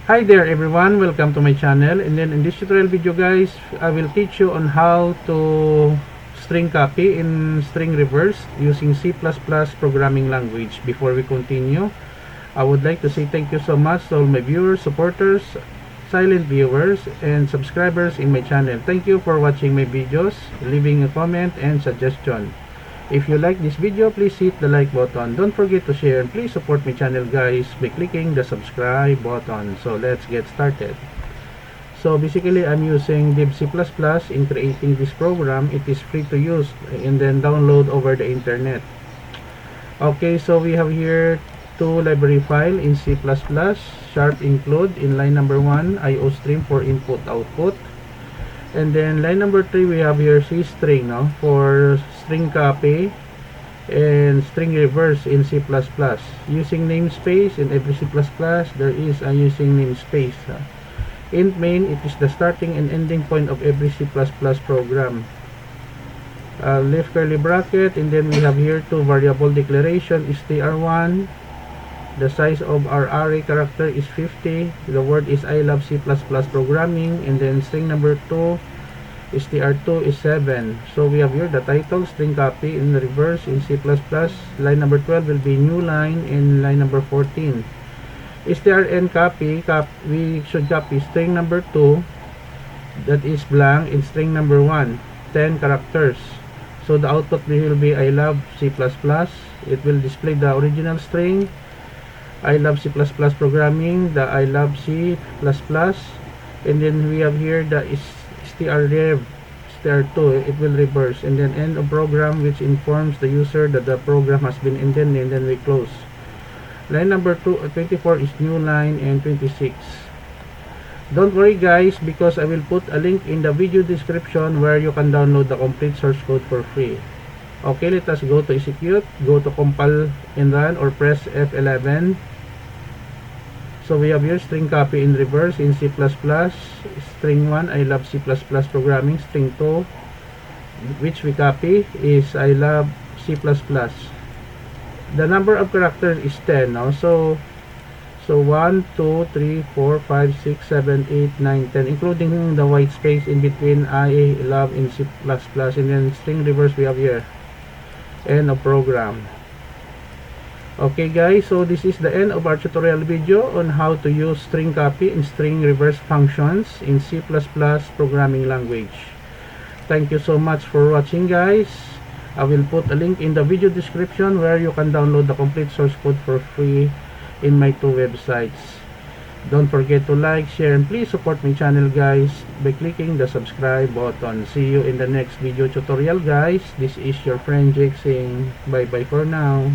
Hi there everyone, welcome to my channel. And then in this tutorial video guys, I will teach you on how to string copy in string reverse using C++ programming language. Before we continue, I would like to say thank you so much to all my viewers, supporters, silent viewers, and subscribers in my channel. Thank you for watching my videos, leaving a comment and suggestion. If you like this video, please hit the like button. Don't forget to share and please support my channel guys by clicking the subscribe button. So let's get started. So basically I'm using div C++ in creating this program. It is free to use and then download over the internet. Okay, so we have here two library file in C++. Sharp include in line number 1 IO stream for input output. And then line number 3 we have here C string for string copy and string reverse in C++. Using namespace in every C++, there is a using namespace. Int main, it is the starting and ending point of every C++ program. Left curly bracket, and then we have here two variable declaration, str1. The size of our array character is 50. The word is I love C++ programming. And then string number 2, str2 is 7. So we have here the title, string copy in reverse in C++. Line number 12 will be new line in line number 14. strn copy, we should copy string number 2 that is blank in string number 1, 10 characters. So the output will be I love C++. It will display the original string I love C++ programming, the I love C++, and then we have here the strrev, str2, it will reverse, and then end of program, which informs the user that the program has been ended, and then we close. Line number 24 is new line, and 26. Don't worry guys, because I will put a link in the video description where you can download the complete source code for free. Okay, let us go to execute, go to compile and run, or press F11. So we have here string copy in reverse in C++. String 1, I love C++ programming. String 2, which we copy, is I love C++. The number of characters is 10 now. So 1, 2, 3, 4, 5, 6, 7, 8, 9, 10, including the white space in between I love in C++. And then string reverse we have here. End of program. Okay guys, so this is the end of our tutorial video on how to use string copy and string reverse functions in C++ programming language. Thank you so much for watching guys. I will put a link in the video description where you can download the complete source code for free in my two websites. Don't forget to like, share, and please support my channel guys by clicking the subscribe button. See you in the next video tutorial guys. This is your friend Jake saying bye bye for now.